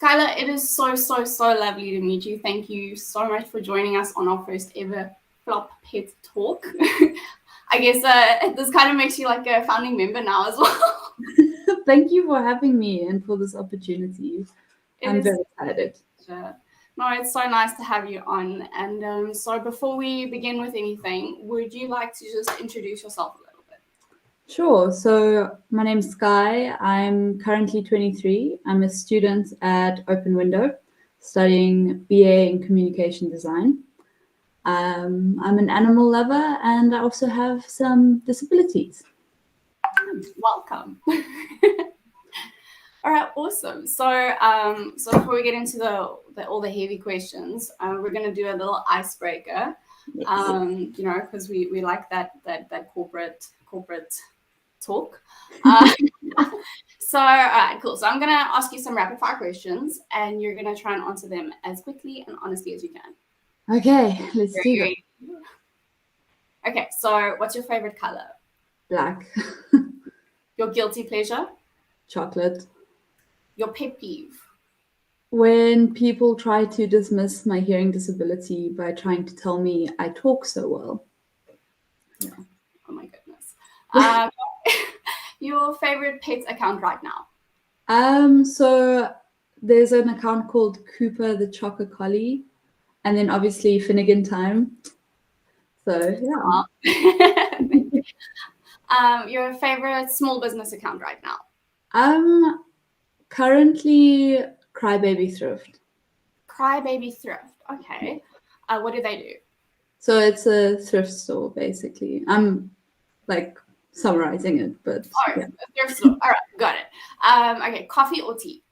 Skylar, it is so lovely to meet you. Thank you so much for joining us on our first ever Flop Pet Talk. I guess this kind of makes you like a founding member now as well. Thank you for having me and for this opportunity. I'm very excited. Sure. No, it's so nice to have you on. And so before we begin with anything, would you like to just introduce yourself a little bit? Sure. So my name's Sky. I'm currently 23. I'm a student at Open Window, studying BA in Communication Design. I'm an animal lover and I also have some disabilities. Welcome. All right, awesome. So, so before we get into all the heavy questions, we're going to do a little icebreaker. Yes. You know, because we like that corporate talk. So, all right, cool. So I'm going to ask you some rapid fire questions, and you're going to try and answer them as quickly and honestly as you can. Okay, let's do it. Okay, so what's your favorite color? Black. Your guilty pleasure? Chocolate. Your pet peeve? When people try to dismiss my hearing disability by trying to tell me I talk so well. Yeah. Oh my goodness. Your favorite pet account right now? So there's an account called Cooper the Choco Collie, and then obviously Finnegan Time. So yeah. Your favorite small business account right now? Currently Crybaby Thrift. Crybaby Thrift. Okay. What do they do? So it's a thrift store, basically. I'm like summarizing it, but yeah. Thrift store. All right, got it. Okay, coffee or tea?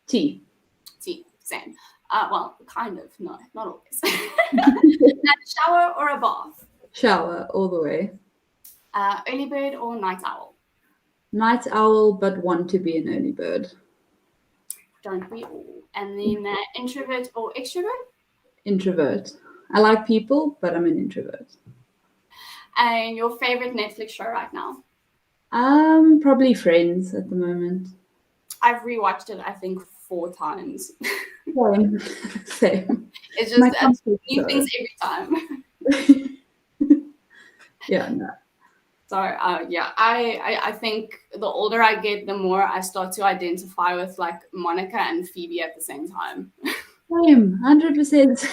Tea. Tea. Same. Well, kind of. No, not always. A shower or a bath? Shower all the way. Early bird or night owl? Night owl, but want to be an early bird. Don't we all? And then introvert or extrovert? Introvert. I like people, but I'm an introvert. And your favorite Netflix show right now? Probably Friends at the moment. I've rewatched it, I think, 4 times. Same. It's just new things every time. Yeah, no. So yeah, I think the older I get, the more I start to identify with like Monica and Phoebe at the same time. Same, 100%.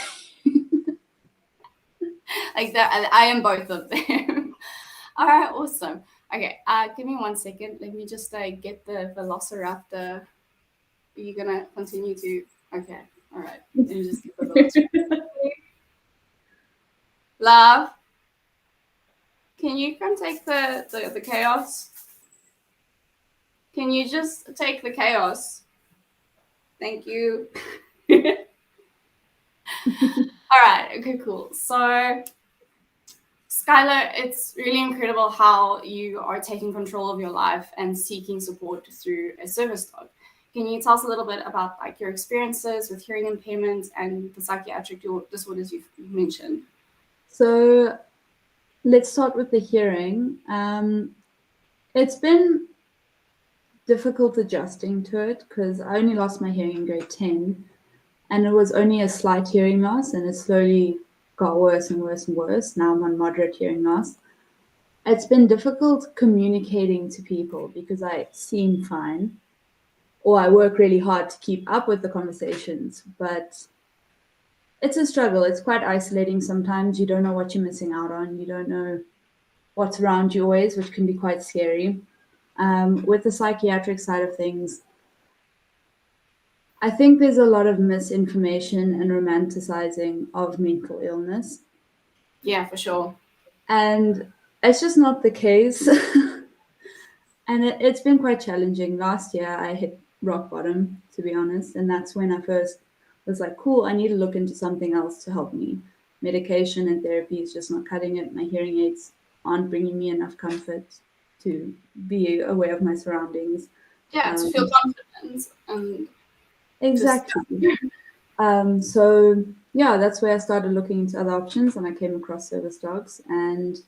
Like that, I am both of them. All right, awesome. Okay, give me 1 second. Let me just get the Velociraptor. Are you gonna continue to? Okay, all right. Let me just get the Velociraptor. Love. Can you come take the chaos? Can you just take the chaos? Thank you. All right. Okay, cool. So, Skylar, it's really incredible how you are taking control of your life and seeking support through a service dog. Can you tell us a little bit about like your experiences with hearing impairment and the psychiatric disorders you've mentioned? So, let's start with the hearing. It's been difficult adjusting to it because I only lost my hearing in grade 10 and it was only a slight hearing loss and it slowly got worse and worse and worse. Now I'm on moderate hearing loss. It's been difficult communicating to people because I seem fine or I work really hard to keep up with the conversations, but it's a struggle. It's quite isolating sometimes. You don't know what you're missing out on. You don't know what's around you always, which can be quite scary. With the psychiatric side of things, I think there's a lot of misinformation and romanticizing of mental illness. Yeah, for sure. And it's just not the case. And it's been quite challenging. Last year, I hit rock bottom, to be honest. And that's when I first was like, cool, I need to look into something else to help me. Medication and therapy is just not cutting it. My hearing aids aren't bringing me enough comfort to be aware of my surroundings. Yeah, to feel confident. And exactly. So, yeah, that's where I started looking into other options and I came across service dogs. And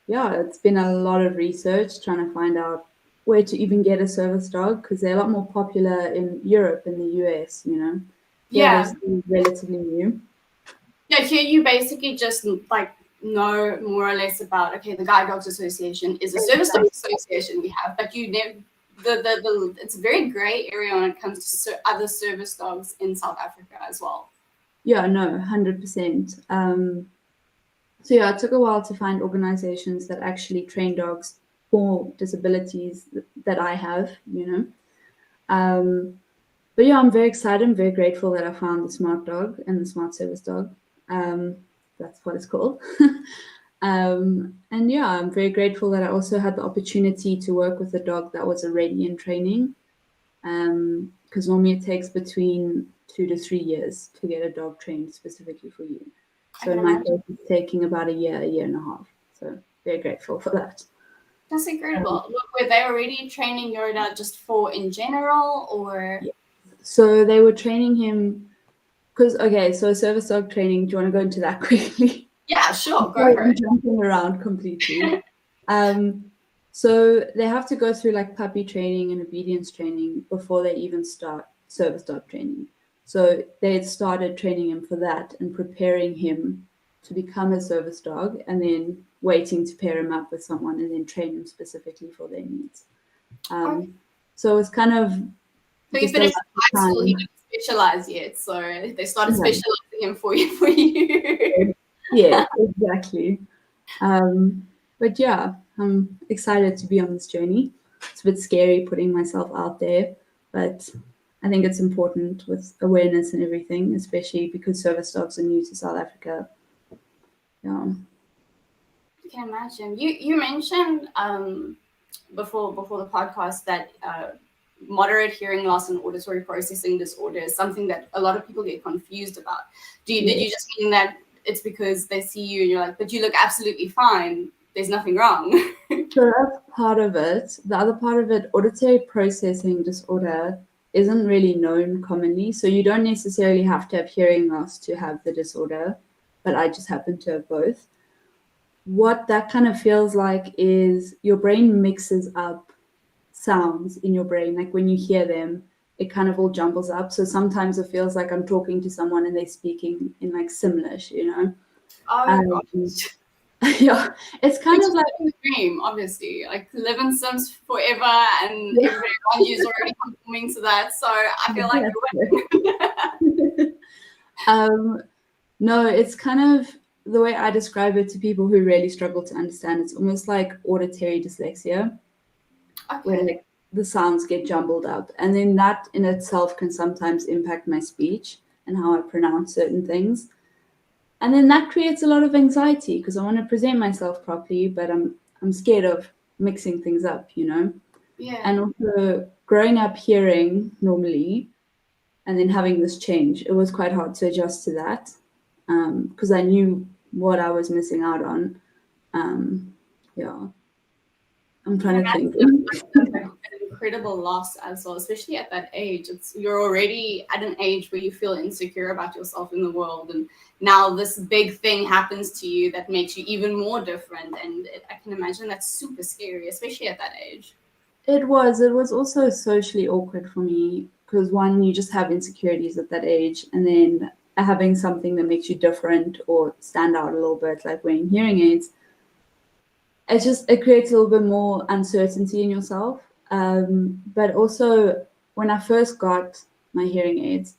yeah, it's been a lot of research trying to find out where to even get a service dog because they're a lot more popular in Europe and the US, you know. Yeah. They're still relatively new. Yeah, here you basically just like know more or less about, okay, the Guide Dogs Association is a service dog association we have, but you never, it's a very gray area when it comes to other service dogs in South Africa as well. Yeah, no, 100%. So yeah, it took a while to find organizations that actually train dogs for disabilities that I have, you know. But yeah, I'm very excited. I'm very grateful that I found the smart dog and the smart service dog. That's what it's called. And yeah, I'm very grateful that I also had the opportunity to work with a dog that was already in training. Because normally it takes between 2 to 3 years to get a dog trained specifically for you. So in my case, it's taking about a year and a half. So very grateful for that. That's incredible. Were they already training Yoda just for in general, or? Yeah. So they were training him because, okay, so service dog training, do you want to go into that quickly? Yeah, sure, go for it. Jumping around completely. So they have to go through like puppy training and obedience training before they even start service dog training. So they had started training him for that and preparing him to become a service dog and then waiting to pair him up with someone and then train him specifically for their needs. So it's kind of. So you finished high school, he didn't specialize yet, so they started specializing him for you. Yeah, exactly. But yeah, I'm excited to be on this journey. It's a bit scary putting myself out there, but I think it's important with awareness and everything, especially because service dogs are new to South Africa. Yeah. I can imagine. You mentioned before the podcast that moderate hearing loss and auditory processing disorder is something that a lot of people get confused about. Did you just mean that it's because they see you and you're like, but you look absolutely fine, there's nothing wrong? So that's part of it. The other part of it, auditory processing disorder, isn't really known commonly. So you don't necessarily have to have hearing loss to have the disorder, but I just happen to have both. What that kind of feels like is your brain mixes up sounds in your brain. Like when you hear them, it kind of all jumbles up. So sometimes it feels like I'm talking to someone and they're speaking in like Simlish, you know? Oh, gosh. Yeah, it's kind of like a dream, obviously. Like live in Sims forever, and everybody around you is already conforming to that. So I feel like you're winning. No, it's kind of the way I describe it to people who really struggle to understand. It's almost like auditory dyslexia, where like the sounds get jumbled up, and then that in itself can sometimes impact my speech and how I pronounce certain things. And then that creates a lot of anxiety because I want to present myself properly, but I'm scared of mixing things up, you know? Yeah. And also growing up hearing normally and then having this change, it was quite hard to adjust to that because I knew what I was missing out on. Yeah. I'm trying to think. An incredible loss as well, especially at that age. You're already at an age where you feel insecure about yourself in the world, and now this big thing happens to you that makes you even more different. And I can imagine that's super scary, especially at that age. It was also socially awkward for me because one, you just have insecurities at that age, and then having something that makes you different or stand out a little bit, like wearing hearing aids, it creates a little bit more uncertainty in yourself. But also, when I first got my hearing aids,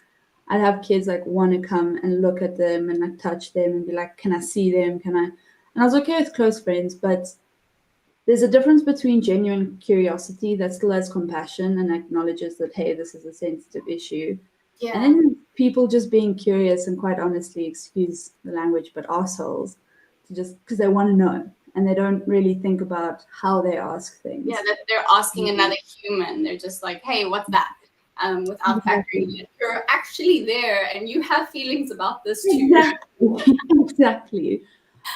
I'd have kids like want to come and look at them and like touch them and be like, "Can I see them? Can I?" And I was okay with close friends, but there's a difference between genuine curiosity that still has compassion and acknowledges that, hey, this is a sensitive issue. Yeah. And then people just being curious and quite honestly, excuse the language, but assholes, just because they want to know. And they don't really think about how they ask things. Yeah, that they're asking another human. They're just like, hey, what's that? Without factoring in. You're actually there and you have feelings about this too. Exactly.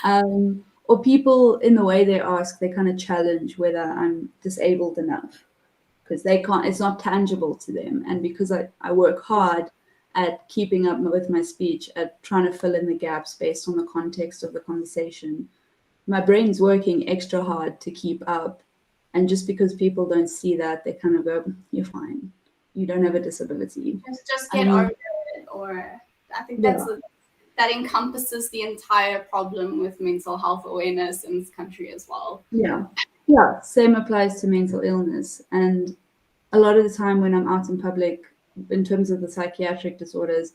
Or people, in the way they ask, they kind of challenge whether I'm disabled enough because they can't, it's not tangible to them. And because I work hard at keeping up with my speech, at trying to fill in the gaps based on the context of the conversation, my brain's working extra hard to keep up And just because people don't see that, they kind of go, "You're fine. You don't have a disability." Just get over it. Or I think that encompasses the entire problem with mental health awareness in this country as well. Yeah. Same applies to mental illness. And a lot of the time when I'm out in public, in terms of the psychiatric disorders,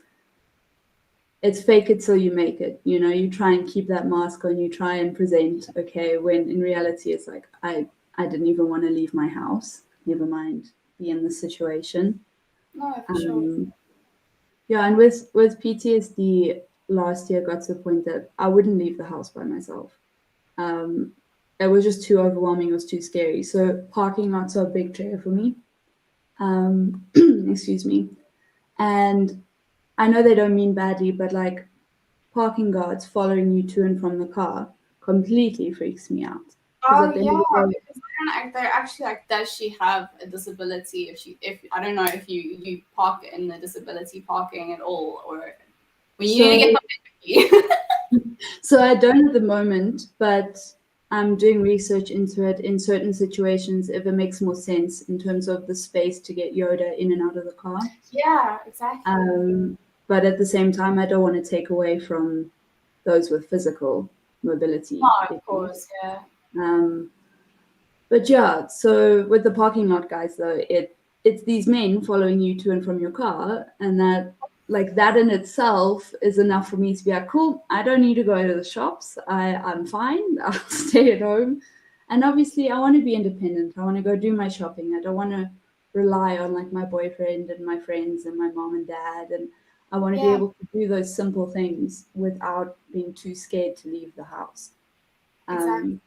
it's fake it till you make it. You try and keep that mask on, you try and present okay, when in reality it's like, I didn't even want to leave my house, never mind be in this situation. No, for sure. Yeah, and with PTSD, last year got to the point that I wouldn't leave the house by myself. It was just too overwhelming, it was too scary. So parking lots are a big trigger for me. Excuse me. And I know they don't mean badly, but like parking guards following you to and from the car completely freaks me out. Oh yeah, because they're actually like, does she have a disability? If I don't know if you park in the disability parking at all, or when you need to get something. So I don't at the moment, but I'm doing research into it in certain situations if it makes more sense in terms of the space to get Yoda in and out of the car. Yeah, exactly. But at the same time, I don't want to take away from those with physical mobility. No, of course, yeah. But yeah, so with the parking lot guys, though, it's these men following you to and from your car, and that in itself is enough for me to be like, cool, I don't need to go to the shops. I'm fine. I'll stay at home. And obviously, I want to be independent. I want to go do my shopping. I don't want to rely on like my boyfriend and my friends and my mom and dad. And I want to be able to do those simple things without being too scared to leave the house. Exactly.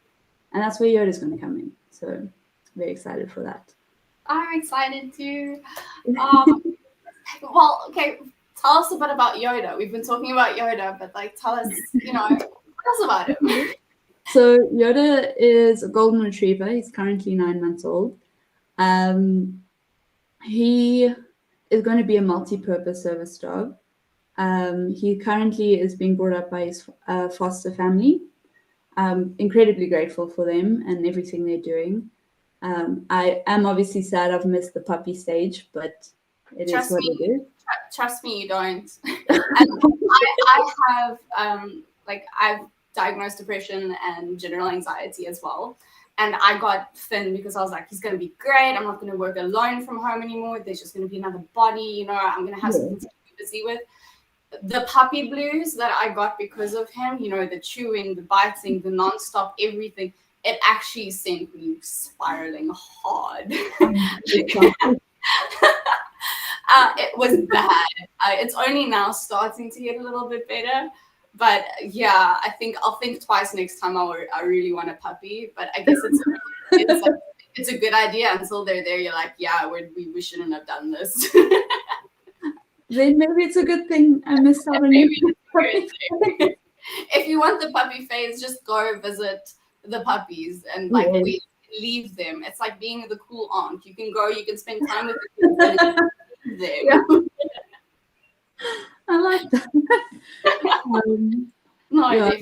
And that's where Yoda's going to come in. So very excited for that. I'm excited too. Well, okay, tell us a bit about Yoda. We've been talking about Yoda, but like, tell us about him. So Yoda is a golden retriever. He's currently 9 months old. He is going to be a multi-purpose service dog. He currently is being brought up by his foster family. I'm incredibly grateful for them and everything they're doing. I am obviously sad I've missed the puppy stage, but it is what it is. Trust me, you don't. I have I've diagnosed depression and general anxiety as well. And I got thin because I was like, he's going to be great. I'm not going to work alone from home anymore. There's just going to be another body, I'm going to have something to be busy with. The puppy blues that I got because of him, the chewing, the biting, the nonstop, everything, it actually sent me spiraling hard. It was bad. It's only now starting to get a little bit better. But yeah, I think I'll think twice next time I really want a puppy. But I guess it's a good idea until they're there. You're like, yeah, we shouldn't have done this. Then maybe it's a good thing I missed out on you. If you want the puppy phase, just go visit the puppies and leave them. It's like being the cool aunt. You can go, you can spend time with the kids and leave them. I like that. Definitely. But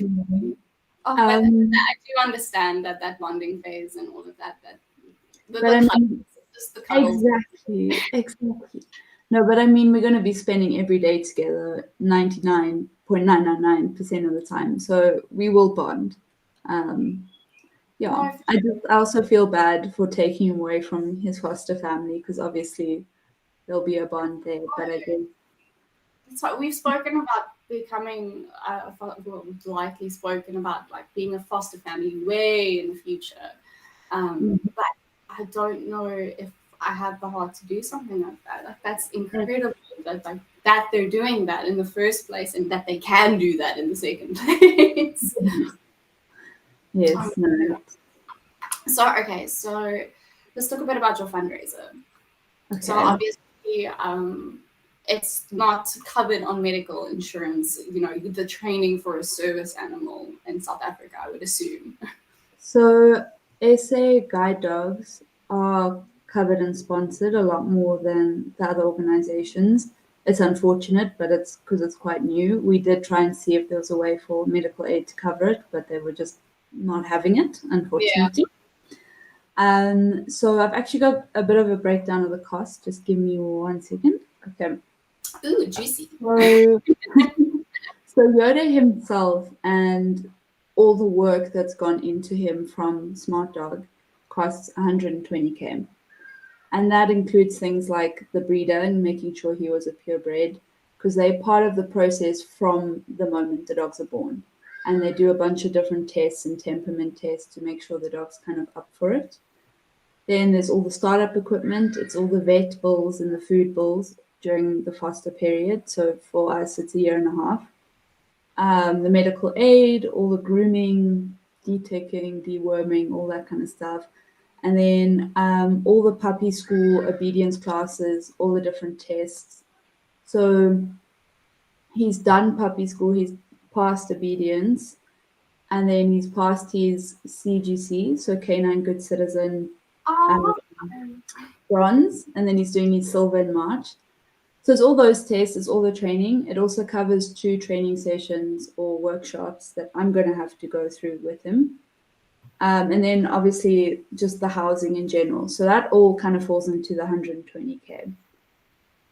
I do understand that bonding phase and all of that. Just the cuddles. Exactly. No, but I mean, we're going to be spending every day together 99.999% of the time. So we will bond. I also feel bad for taking him away from his foster family because obviously there'll be a bond there. But I think that's what we've spoken about becoming. We've likely spoken about like being a foster family way in the future. But I don't know if I have the heart to do something like that. Like that's incredible that they're doing that in the first place and that they can do that in the second place. Yes. So let's talk a bit about your fundraiser. Okay. So obviously, it's not covered on medical insurance. The training for a service animal in South Africa, I would assume. So SA guide dogs are covered and sponsored a lot more than the other organizations. It's unfortunate, but it's because it's quite new. We did try and see if there was a way for medical aid to cover it, but they were just not having it, unfortunately. So I've actually got a bit of a breakdown of the cost. Just give me 1 second. Okay. Ooh, juicy. So, so Yoda himself and all the work that's gone into him from Smart Dog costs 120K. And that includes things like the breeder and making sure he was a purebred, because they're part of the process from the moment the dogs are born. And they do a bunch of different tests and temperament tests to make sure the dog's kind of up for it. Then there's all the startup equipment, it's all the vet bills and the food bills during the foster period. So for us, it's 1.5 years. The medical aid, all the grooming, de-ticking, deworming, all that kind of stuff. And then all the puppy school obedience classes, all the different tests. So he's done puppy school, he's passed obedience, and then he's passed his CGC, so Canine Good Citizen bronze, and then he's doing his silver in March. So it's all those tests, it's all the training. It also covers 2 training sessions or workshops that I'm going to have to go through with him. And then obviously just the housing in general. So that all kind of falls into the 120K.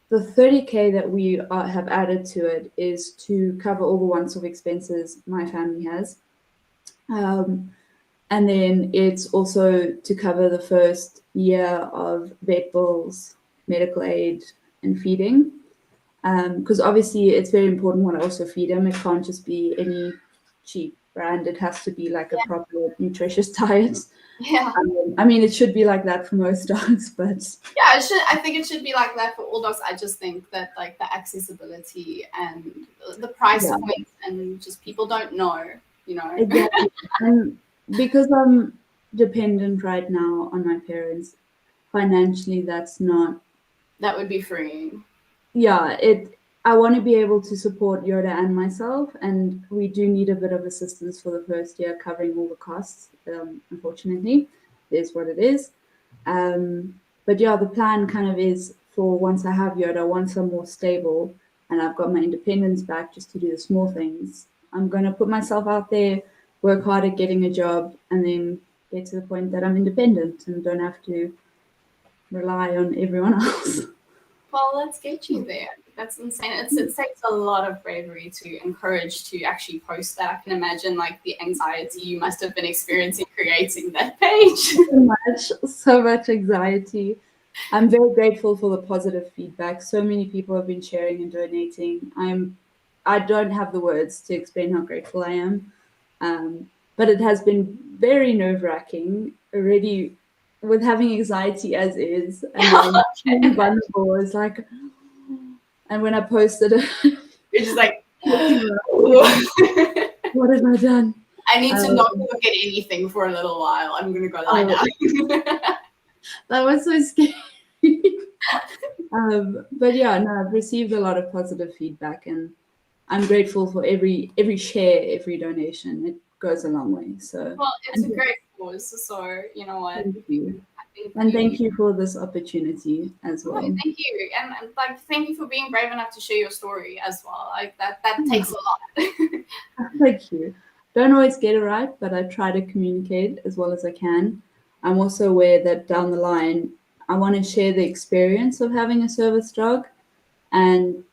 The 30K that we have added to it is to cover all the once-off expenses my family has. And then it's also to cover the first year of vet bills, medical aid, and feeding. Because obviously it's very important what I also feed him. It can't just be any cheap brand. It has to be like a proper nutritious diet. Yeah. I mean, it should be like that for most dogs, but yeah, it should. I think it should be like that for all dogs. I just think that like the accessibility and the price point, and just people don't know, you know. Exactly. And because I'm dependent right now on my parents, financially, that's not. That would be freeing. Yeah, I want to be able to support Yoda and myself, and we do need a bit of assistance for the first year covering all the costs. Unfortunately, it is what it is. But yeah, the plan kind of is for once I have Yoda, once I'm more stable and I've got my independence back just to do the small things, I'm going to put myself out there, work hard at getting a job, and then get to the point that I'm independent and don't have to rely on everyone else. Well, let's get you there. That's insane. It takes a lot of bravery to encourage to actually post that. I can imagine like the anxiety you must have been experiencing creating that page. So much anxiety. I'm very grateful for the positive feedback. So many people have been sharing and donating. I don't have the words to explain how grateful I am. But it has been very nerve-wracking already with having anxiety as is, and then being vulnerable is like, and when I posted it, you're just like, what have I done? I need to not look at anything for a little while. I'm gonna go lie down. That was so scary. But yeah, no, I've received a lot of positive feedback, and I'm grateful for every share, every donation. It goes a long way. So well, it's a great cause. So you know what? Thank you. Thank you for this opportunity as well. Oh, thank you, and like thank you for being brave enough to share your story as well. Like that takes a lot. Thank you. Don't always get it right, but I try to communicate as well as I can. I'm also aware that down the line, I want to share the experience of having a service dog and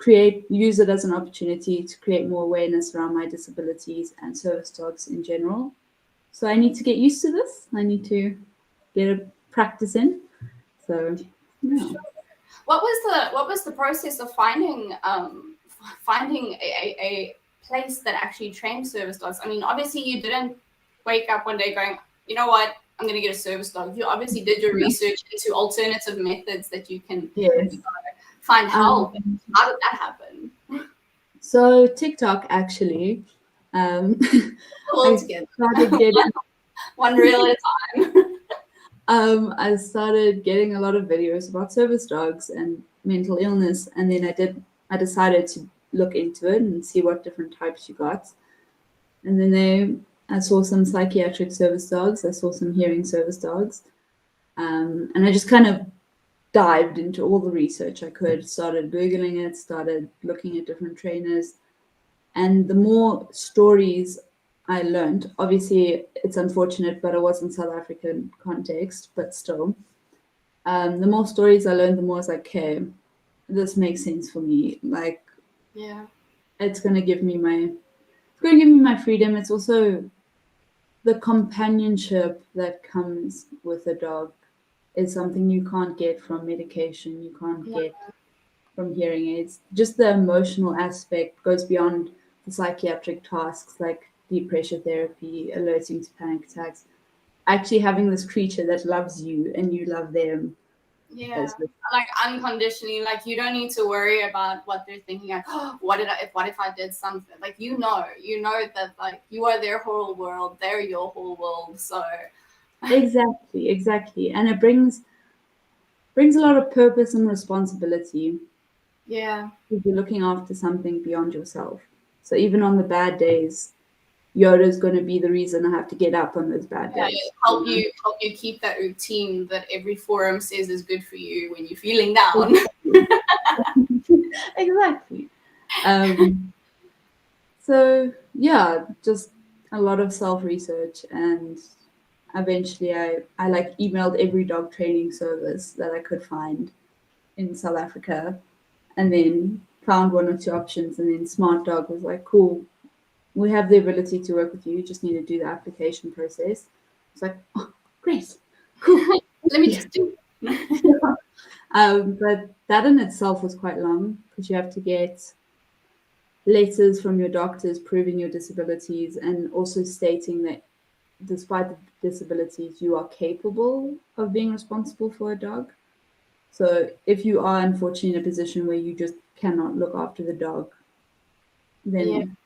use it as an opportunity to create more awareness around my disabilities and service dogs in general. So I need to get used to this. I need to get a practice in. So yeah. What was the process of finding a place that actually trained service dogs? I mean, obviously you didn't wake up one day going, you know what, I'm going to get a service dog. You obviously did your research into alternative methods that you can find help. How did that happen? So TikTok actually. All together. One reel at a time. I started getting a lot of videos about service dogs and mental illness, and then I decided to look into it and see what different types you got. And then I saw some psychiatric service dogs, I saw some hearing service dogs, and I just kind of dived into all the research I could, started Googling it, started looking at different trainers. And the more stories I learned. Obviously, it's unfortunate, but it was in South African context, but still. The more stories I learned, the more I was like, okay, this makes sense for me. Like, Yeah. it's going to give me my freedom. It's also the companionship that comes with a dog is something you can't get from medication, you can't Yeah. get from hearing aids. Just the emotional aspect goes beyond the psychiatric tasks like deep pressure therapy, alerting to panic attacks. Actually having this creature that loves you and you love them Yeah, is the like unconditionally, like you don't need to worry about what they're thinking. Like, oh, what if I did something? Like you know that like you are their whole world, they're your whole world. So exactly. And it brings a lot of purpose and responsibility yeah, if you're looking after something beyond yourself. So even on the bad days, Yoda's going to be the reason I have to get up on those bad yeah, days. help you keep that routine that every forum says is good for you when you're feeling down. Exactly. Um, so yeah, just a lot of self research, and eventually I like emailed every dog training service that I could find in South Africa, and then found one or two options, and then Smart Dog was like, cool, we have the ability to work with you. You just need to do the application process. It's like, oh, great, cool. Let me just do. But that in itself was quite long because you have to get letters from your doctors proving your disabilities and also stating that despite the disabilities, you are capable of being responsible for a dog. So if you are unfortunately in a position where you just cannot look after the dog, Yeah, then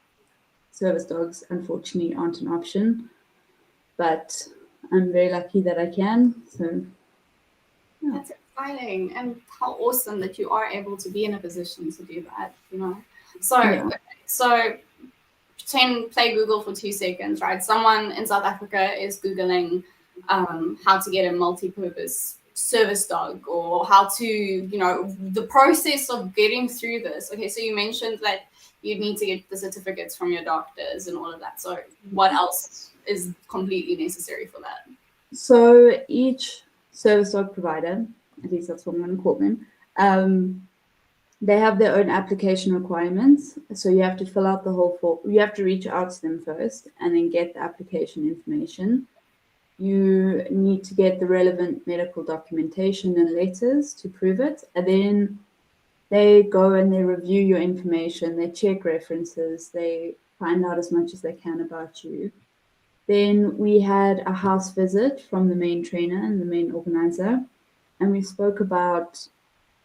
service dogs unfortunately aren't an option. But I'm very lucky that I can. So yeah. that's exciting, and how awesome that you are able to be in a position to do that. You know, so Yeah. so pretend play Google for 2 seconds, right? Someone in South Africa is Googling how to get a multi-purpose service dog or how to, the process of getting through this. Okay, so you mentioned that you need to get the certificates from your doctors and all of that. So what else is completely necessary for that? So each service dog provider, at least that's what I'm going to call them, they have their own application requirements. So you have to fill out the whole form. You have to reach out to them first and then get the application information. You need to get the relevant medical documentation and letters to prove it. And then they go and they review your information, they check references, they find out as much as they can about you. Then we had a house visit from the main trainer and the main organizer, and we spoke about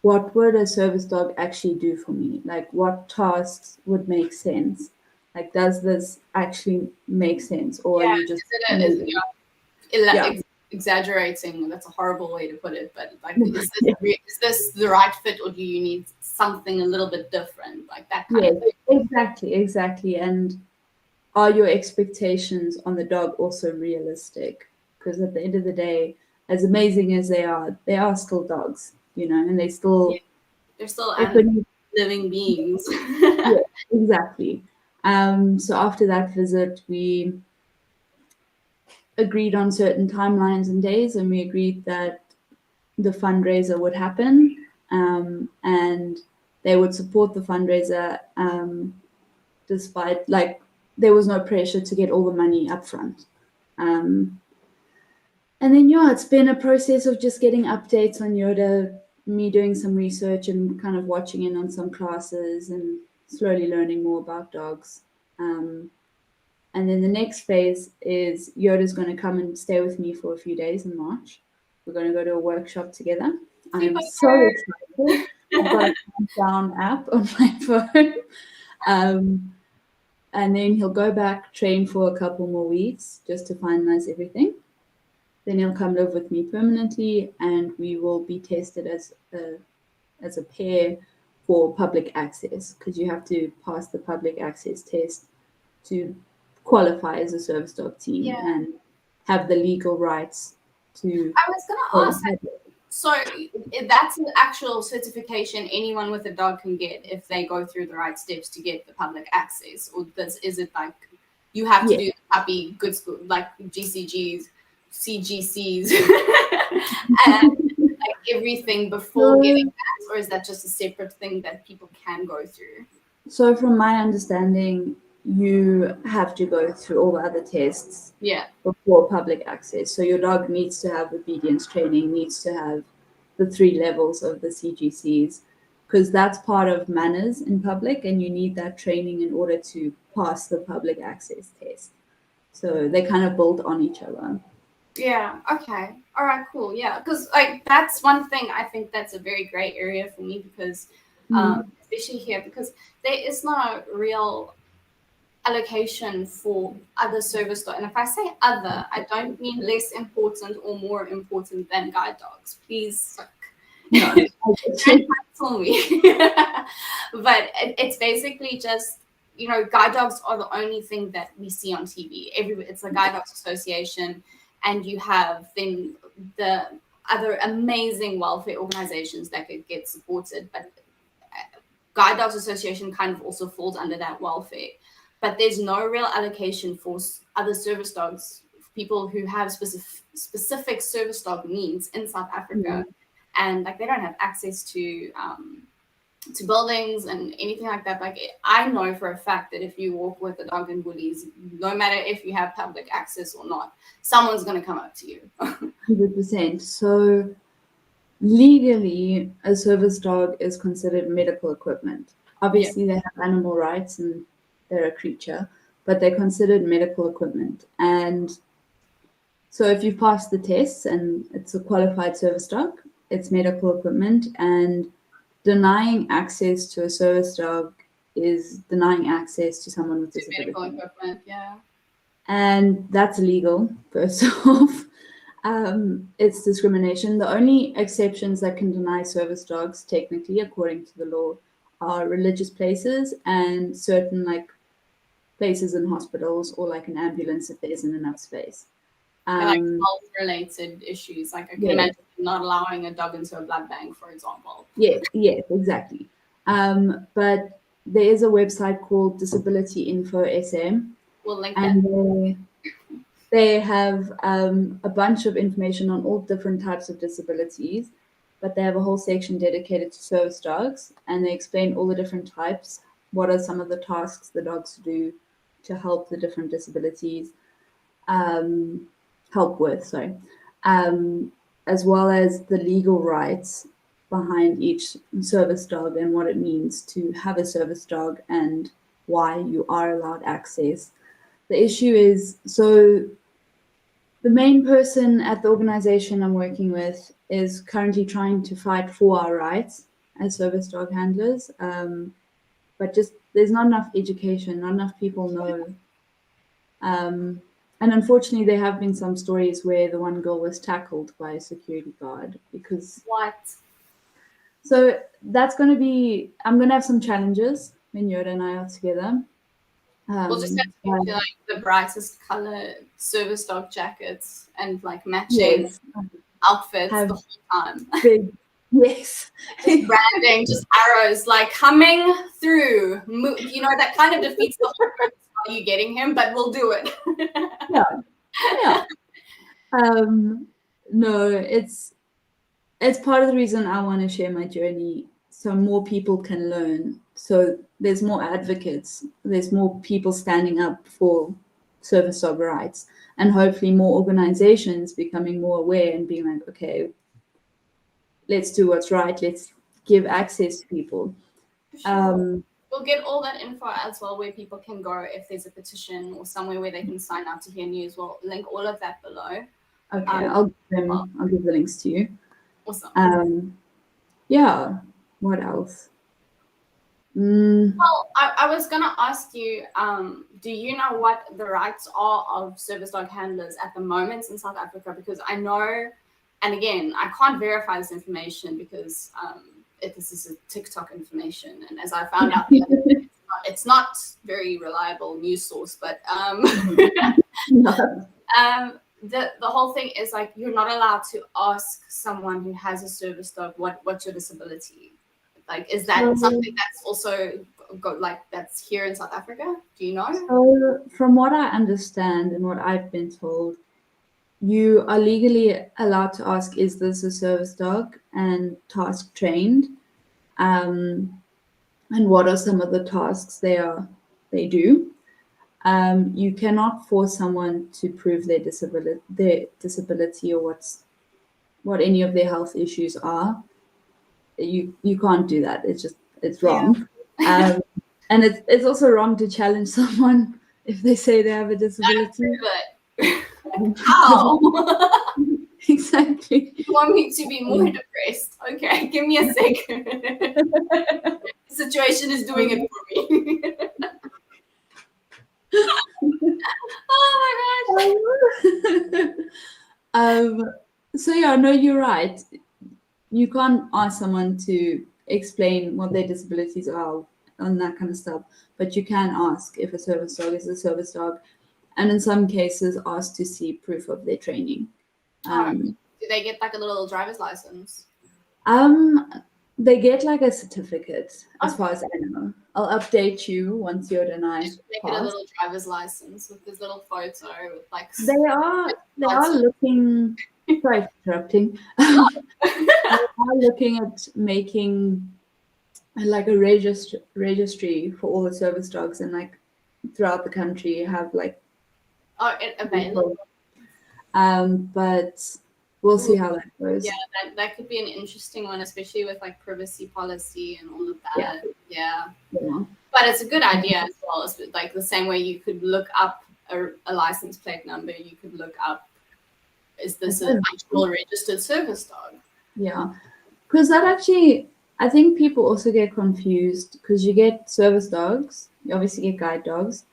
what would a service dog actually do for me? Like, what tasks would make sense? Like, does this actually make sense, or are Yeah, you just is moving? it Yeah, exaggerating? That's a horrible way to put it, but like, yeah, is this the right fit, or do you need something a little bit different, like that kind yes, of thing? exactly. And are your expectations on the dog also realistic? Because at the end of the day, as amazing as they are still dogs, and they Yeah, still, they're still if when living beings. yeah, exactly. So after that visit, we agreed on certain timelines and days, and we agreed that the fundraiser would happen, and they would support the fundraiser, despite like there was no pressure to get all the money up front. Um, and then yeah, it's been a process of just getting updates on Yoda, me doing some research and kind of watching in on some classes and slowly learning more about dogs. Um, And then the next phase is Yoda's going to come and stay with me for a few days in March. We're going to go to a workshop together. I'm so excited. I've got a countdown app on my phone. Um, and then he'll go back, train for a couple more weeks just to finalize everything. Then he'll come live with me permanently, and we will be tested as a pair for public access because you have to pass the public access test to qualify as a service dog team Yeah, and have the legal rights to I was gonna go ask. ahead. So that's an actual certification anyone with a dog can get if they go through the right steps to get the public access, or is it like you have to Yeah. do puppy good school, like GCGs, CGCs, and like everything before getting that, or is that just a separate thing that people can go through? So from my understanding, you have to go through all the other tests Yeah. before public access. So your dog needs to have obedience training, needs to have the 3 levels of the CGCs, because that's part of manners in public, and you need that training in order to pass the public access test. So they kind of build on each other. Yeah. Okay. All right. Cool. Yeah. Because like that's one thing I think that's a very gray area for me because, especially here, because there is no real allocation for other service dogs. And if I say other, I don't mean less important or more important than guide dogs. Please, No. don't cancel me. But it's basically just, you know, guide dogs are the only thing that we see on TV. It's the Guide Dogs Association, and you have then the other amazing welfare organizations that could get supported. But Guide Dogs Association kind of also falls under that welfare. But there's no real allocation for other service dogs, people who have specific service dog needs in South Africa, and like they don't have access to buildings and anything like that. Like I know for a fact that if you walk with a dog in Woolies, no matter if you have public access or not, someone's going to come up to you. 100%. So legally, a service dog is considered medical equipment. Obviously, they have animal rights and they're a creature, but they're considered medical equipment. And so if you've passed the tests and it's a qualified service dog, it's medical equipment, and denying access to a service dog is denying access to someone with disability. Medical equipment, yeah. And that's illegal, first off. It's discrimination. The only exceptions that can deny service dogs, technically, according to the law, are religious places and certain like places in hospitals or like an ambulance if there isn't enough space. Like health-related issues, like I can imagine not allowing a dog into a blood bank, for example. Yes, exactly. But there is a website called Disability Info SM. We'll link and that. they have a bunch of information on all different types of disabilities, but they have a whole section dedicated to service dogs, and they explain all the different types, what are some of the tasks the dogs do to help the different disabilities, as well as the legal rights behind each service dog and what it means to have a service dog and why you are allowed access. The issue is, so the main person at the organization I'm working with is currently trying to fight for our rights as service dog handlers, but just there's not enough education, not enough people know. And unfortunately, there have been some stories where the one girl was tackled by a security guard because... What? So that's going to be... I'm going to have some challenges when Yoda and I are together. We'll just have to do like the brightest color service dog jackets and like matching outfits the whole time. Yes. Just branding, just arrows like coming through. You know, that kind of defeats the whole purpose. Are you getting him? But we'll do it. Yeah. No, it's part of the reason I want to share my journey so more people can learn. So there's more advocates, there's more people standing up for service dog rights, and hopefully more organizations becoming more aware and being like, okay, let's do what's right. Let's give access to people. Sure. We'll get all that info as well, where people can go if there's a petition or somewhere where they can sign up to hear news. We'll link all of that below. Okay, I'll give the links to you. Awesome. Yeah. What else? Well, I was gonna ask you, do you know what the rights are of service dog handlers at the moment in South Africa? Because I know, and again, I can't verify this information because this is a TikTok information, and as I found out the other day, it's not very reliable news source. But the whole thing is like you're not allowed to ask someone who has a service dog what's your disability. Like, is that something that's also that's here in South Africa? Do you know? So, from what I understand and what I've been told, you are legally allowed to ask, is this a service dog and task trained? And what are some of the tasks they do? You cannot force someone to prove their disability or what any of their health issues are. You can't do that. It's wrong. Yeah. And it's also wrong to challenge someone if they say they have a disability. How? Exactly. You want me to be more depressed? Okay, give me a second. The situation is doing it for me. Oh my gosh. So yeah, no, you're right. You can't ask someone to explain what their disabilities are and that kind of stuff, but you can ask if a service dog is a service dog, and in some cases ask to see proof of their training. Do they get like a little driver's license? They get like a certificate, as far as I know. I'll update you once Yoda and I Make it a little driver's license with this little photo with like. They are looking. Sorry for interrupting. They are looking at making like a registry for all the service dogs, and like throughout the country have like. Available. But we'll see how that goes. Yeah, that could be an interesting one, especially with like privacy policy and all of that. Yeah. But it's a good idea as well. It's like the same way you could look up a license plate number, you could look up, is this an actual registered service dog? Yeah, because that actually, I think people also get confused because you get service dogs, you obviously get guide dogs,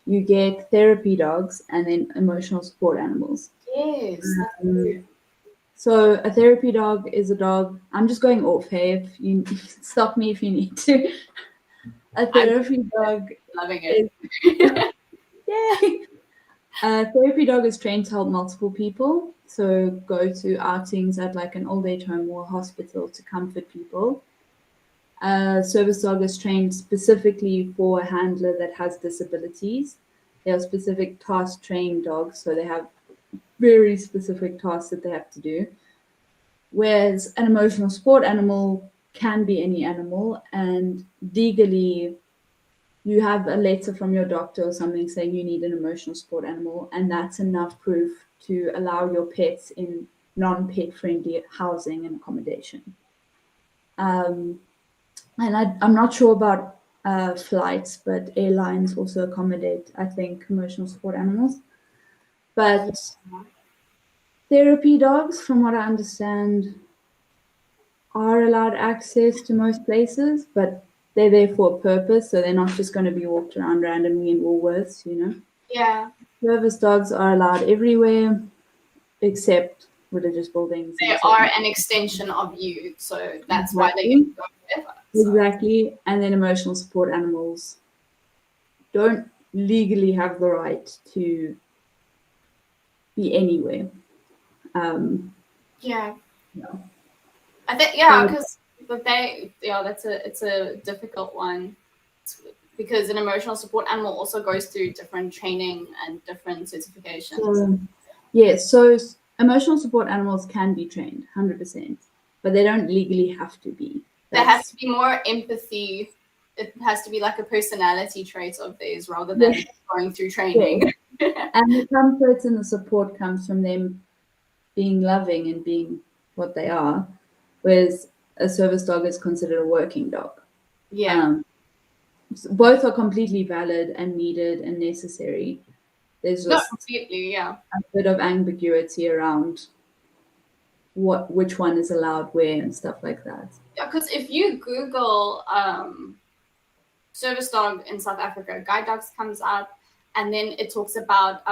you get therapy dogs, and then emotional support animals. Yes, that's true. So a therapy dog is a dog. I'm just going off. Hey, if you stop me if you need to. A therapy dog. Loving it. Yay! A therapy dog is trained to help multiple people. So go to outings at like an old age home or a hospital to comfort people. A service dog is trained specifically for a handler that has disabilities. They are specific task trained dogs, so they have very specific tasks that they have to do. Whereas an emotional support animal can be any animal, and legally you have a letter from your doctor or something saying you need an emotional support animal, and that's enough proof to allow your pets in non-pet friendly housing and accommodation. And I'm not sure about flights, but airlines also accommodate, I think, emotional support animals. But therapy dogs, from what I understand, are allowed access to most places, but they're there for a purpose, so they're not just going to be walked around randomly in Woolworths, you know? Yeah. Service dogs are allowed everywhere except religious buildings. They are an extension of you, so that's why they get to go forever. So. Exactly. And then emotional support animals don't legally have the right to be anywhere. Yeah. No. I think because it's a difficult one because an emotional support animal also goes through different training and different certifications. So emotional support animals can be trained 100%, but they don't legally have to be. There has to be more empathy. It has to be like a personality trait of theirs rather than going through training. Yeah. And the comfort and the support comes from them being loving and being what they are, whereas a service dog is considered a working dog. Yeah. Both are completely valid and needed and necessary. There's just completely, a bit of ambiguity around which one is allowed where and stuff like that. Yeah, because if you Google service dog in South Africa, guide dogs comes up, and then it talks about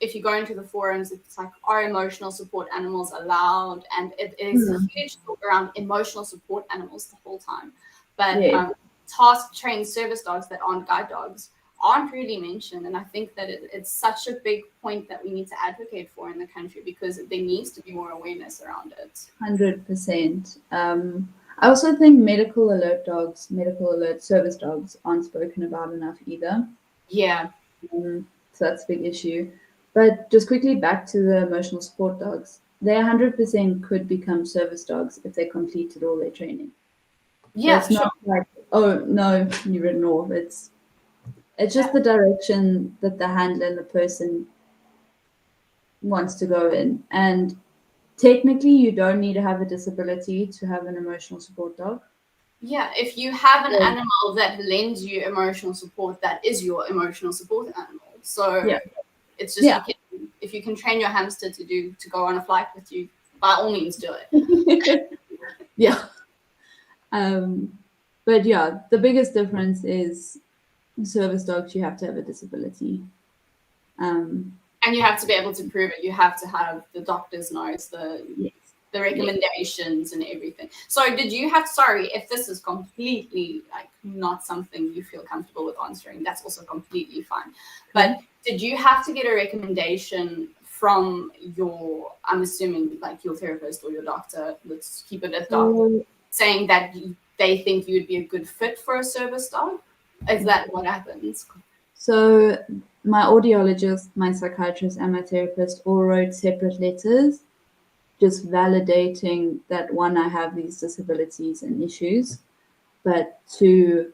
if you go into the forums, it's like, are emotional support animals allowed? And it is a huge talk around emotional support animals the whole time. But task trained service dogs that aren't guide dogs aren't really mentioned. And I think that it's such a big point that we need to advocate for in the country because there needs to be more awareness around it. 100%. I also think medical alert dogs, medical alert service dogs aren't spoken about enough either. Yeah. So that's a big issue. But just quickly back to the emotional support dogs. They 100% could become service dogs if they completed all their training. So Yeah, it's for sure. not like, oh no, you're written off. It's just the direction that the handler and the person wants to go in. And technically, you don't need to have a disability to have an emotional support dog. Yeah, if you have an Yeah. animal that lends you emotional support, that is your emotional support animal. So Yeah. it's just Yeah. if you can train your hamster to go on a flight with you, by all means do it. Yeah. But yeah, the biggest difference is service dogs, you have to have a disability. And you have to be able to prove it. You have to have the doctor's notes, Yes. the recommendations and everything. So did you have, sorry, if this is completely like not something you feel comfortable with answering, that's also completely fine. But did you have to get a recommendation from your, I'm assuming like your therapist or your doctor, let's keep it at doctor, saying that they think you would be a good fit for a service dog? Is that what happens? So my audiologist, my psychiatrist, and my therapist all wrote separate letters, just validating that one, I have these disabilities and issues, but two,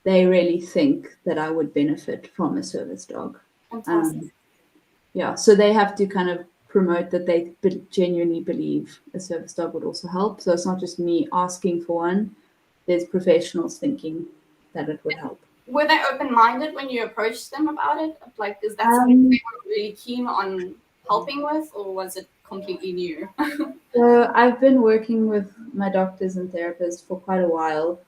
they really think that I would benefit from a service dog. Fantastic. Yeah, so they have to kind of promote that they genuinely believe a service dog would also help. So it's not just me asking for one, there's professionals thinking that it would help. Were they open-minded when you approached them about it? Like, is that something they were really keen on helping with, or was it completely new? So I've been working with my doctors and therapists for quite a while,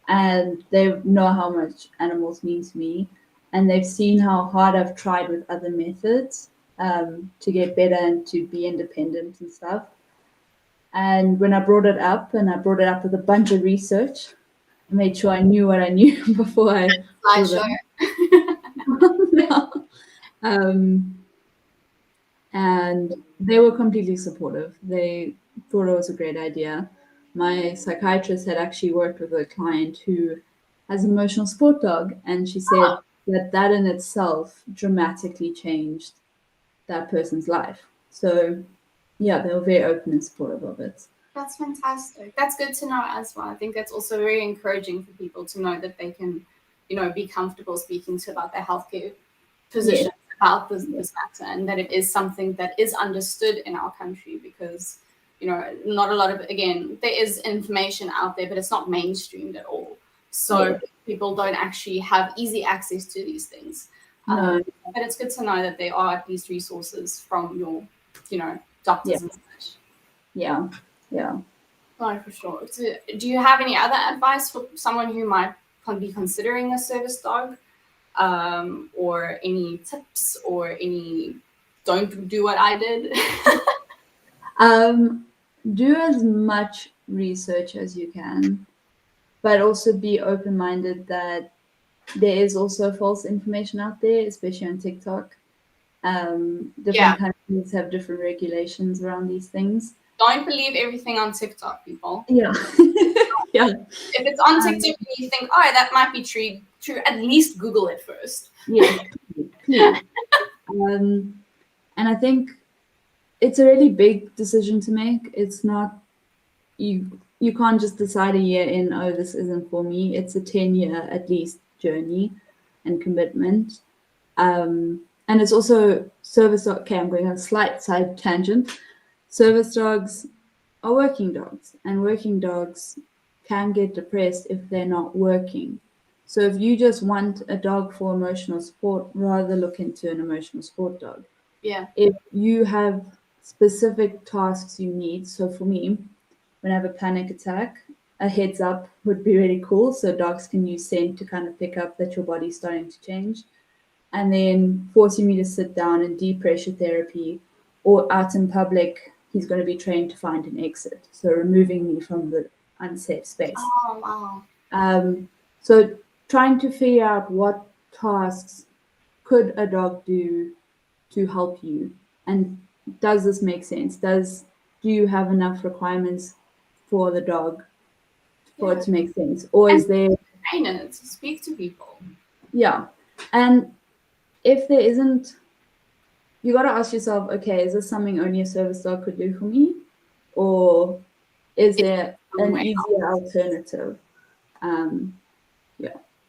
and they know how much animals mean to me, and they've seen how hard I've tried with other methods to get better and to be independent and stuff. And when I brought it up, and I brought it up with a bunch of research, I made sure I knew what I knew before I Slideshow. no. And they were completely supportive. They thought it was a great idea. My psychiatrist had actually worked with a client who has an emotional support dog, and she said that in itself dramatically changed that person's life. So, yeah, they were very open and supportive of it. That's fantastic. That's good to know as well. I think that's also very encouraging for people to know that they can, be comfortable speaking to about their healthcare position about this matter, and that it is something that is understood in our country because, not a lot of, again, there is information out there, but it's not mainstreamed at all. So people don't actually have easy access to these things. No. But it's good to know that there are these resources from your, doctors and such. Yeah. No, for sure. So, do you have any other advice for someone who might be considering a service dog? Or any tips or any don't do what I did? Do as much research as you can, but also be open-minded that there is also false information out there, especially on TikTok. Different countries have different regulations around these things. Don't believe everything on TikTok, people. Yeah. Yeah. If it's on TikTok and you think, oh, that might be true, at least Google it first. Yeah, please. And I think it's a really big decision to make. It's not, you can't just decide a year in, oh, this isn't for me. It's a 10-year at least journey and commitment. And it's also service dog. Okay, I'm going on a slight side tangent. Service dogs are working dogs, and working dogs can get depressed if they're not working. So if you just want a dog for emotional support, rather look into an emotional support dog. Yeah. If you have specific tasks you need, so for me, when I have a panic attack, a heads up would be really cool. So dogs can use scent to kind of pick up that your body's starting to change. And then forcing me to sit down and deep pressure therapy, or out in public, he's going to be trained to find an exit. So removing me from the unsafe space. Oh, wow. So trying to figure out what tasks could a dog do to help you, and does this make sense? Do you have enough requirements for the dog for it to make sense? Or is there trainers speak to people? Yeah. And if there isn't, you got to ask yourself, okay, is this something only a service dog could do for me? Or is there an easier alternative?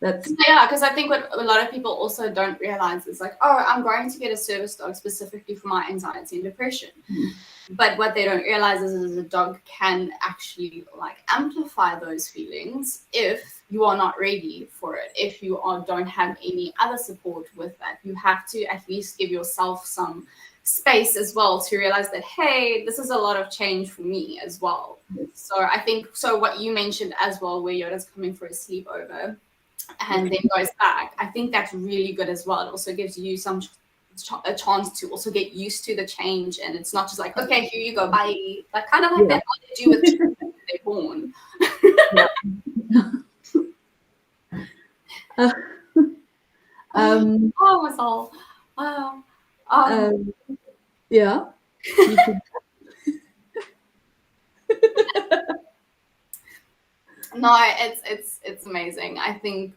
Because I think what a lot of people also don't realize is like, oh, I'm going to get a service dog specifically for my anxiety and depression. But what they don't realize is a dog can actually like amplify those feelings if you are not ready for it. If you don't have any other support with that, you have to at least give yourself some space as well to realize that, hey, this is a lot of change for me as well. So I think, what you mentioned as well, where Yoda's coming for a sleepover and then goes back, I think that's really good as well. It also gives you a chance to also get used to the change, and it's not just like, okay, here you go, bye. Like kind of like that what they do with children when they're born. Yeah. No, it's amazing. I think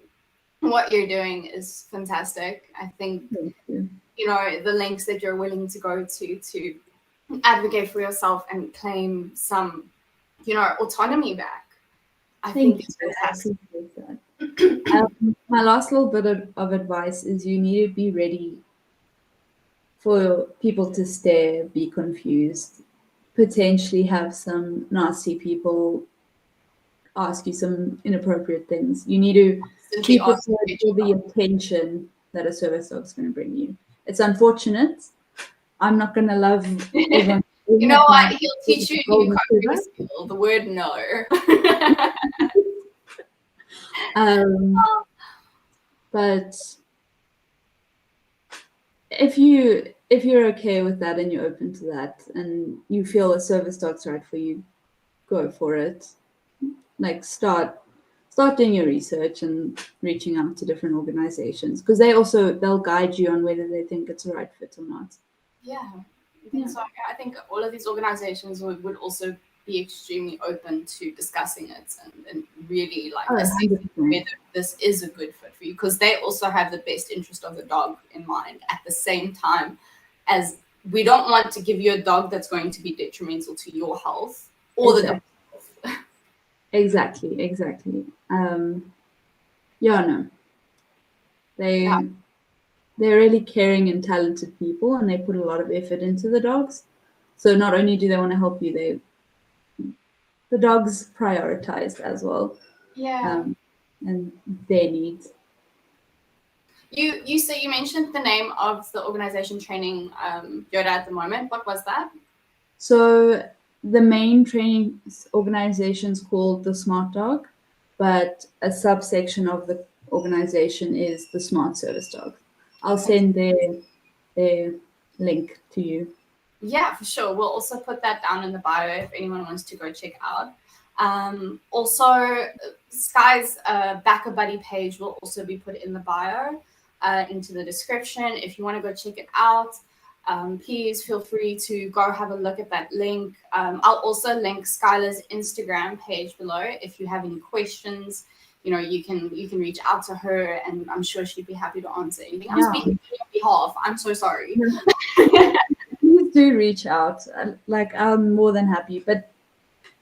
what you're doing is fantastic. I think the lengths that you're willing to go to advocate for yourself and claim some, autonomy back. I think it's fantastic. My last little bit of advice is you need to be ready for people to stare, be confused, potentially have some nasty people ask you some inappropriate things. You need to keep it for the attention that a service dog's going to bring you. It's unfortunate. I'm not going to love everyone. You know what? He'll teach you a new coping skill, the word no. But if you're okay with that and you're open to that and you feel a service dog's right for you, go for it. Like start doing your research and reaching out to different organizations, because they'll guide you on whether they think it's a right fit or not. Yeah. So I think all of these organizations would also be extremely open to discussing it and really assessing whether this is a good fit for you, because they also have the best interest of the dog in mind at the same time, as we don't want to give you a dog that's going to be detrimental to your health or the dog's health. Exactly. They're really caring and talented people, and they put a lot of effort into the dogs. So not only do they want to help you, the dogs prioritized as well. Yeah. And their needs. You mentioned the name of the organization training Yoda at the moment. What was that? So the main training organization is called the Smart Dog, but a subsection of the organization is the Smart Service Dog. I'll send their link to you. Yeah, for sure. We'll also put that down in the bio if anyone wants to go check out. Also, Sky's Backer Buddy page will also be put in the bio, into the description. If you want to go check it out, please feel free to go have a look at that link. I'll also link Skylar's Instagram page below. If you have any questions, you can reach out to her, and I'm sure she'd be happy to answer anything. I'm speaking on your behalf. I'm so sorry. Please do reach out. I'm more than happy, but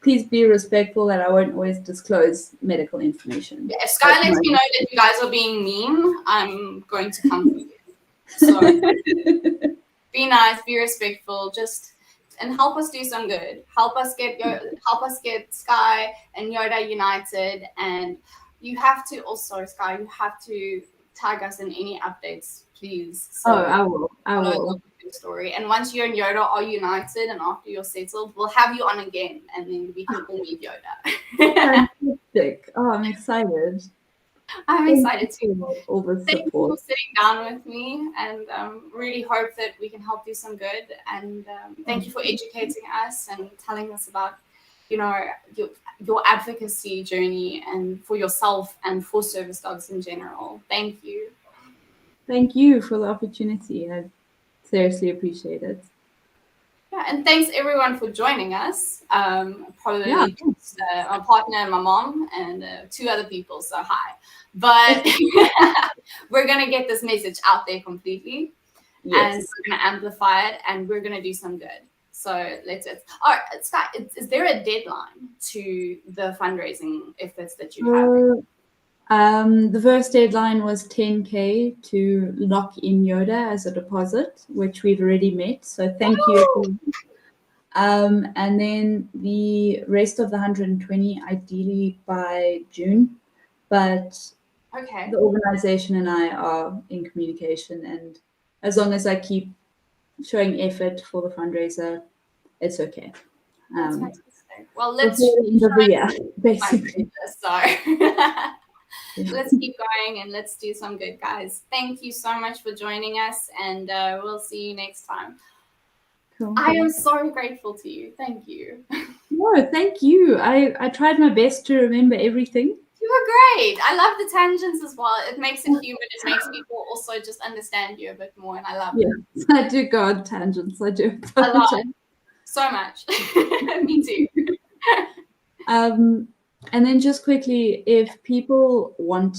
please be respectful that I won't always disclose medical information. If Sky lets me know that you guys are being mean, I'm going to come for you. So be nice, be respectful, and help us do some good. Help us get Sky and Yoda united. And you have to also, Sky, you have to tag us in any updates, please. So I will. Story. And once you and Yoda are united and after you're settled, we'll have you on again, and then we can all meet Yoda. Fantastic. I'm excited. I'm excited too. Thank you for sitting down with me, and really hope that we can help do some good. And thank you for educating us and telling us about, your advocacy journey, and for yourself and for service dogs in general. Thank you. Thank you for the opportunity. I seriously appreciate it. Yeah, and thanks everyone for joining us. Probably Yeah. my partner and my mom and 2 other people. So hi, but we're gonna get this message out there completely, and we're gonna amplify it, and we're gonna do some good. So let's. All right, Scott, is there a deadline to the fundraising efforts that you have? The first deadline was 10K to lock in Yoda as a deposit, which we've already met. So thank you. And then the rest of the 120, ideally by June. But the organization and I are in communication. And as long as I keep showing effort for the fundraiser, it's okay. That's fantastic. Well, let's basically. Sorry. Let's keep going and let's do some good, guys. Thank you so much for joining us, and we'll see you next time. Cool. I am so grateful to you. Thank you. No, thank you. I tried my best to remember everything. You were great. I love the tangents as well. It makes it human. It makes people also just understand you a bit more, and I love it. I do go on tangents. I do. I love it so much. Me too. And then just quickly, if people want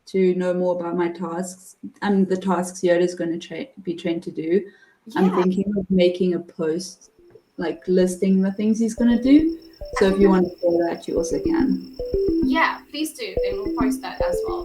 to know more about my tasks and the tasks Yoda is going to be trained to do, I'm thinking of making a post like listing the things he's going to do. So if you want to do that, you also can. Yeah, please do. Then we'll post that as well.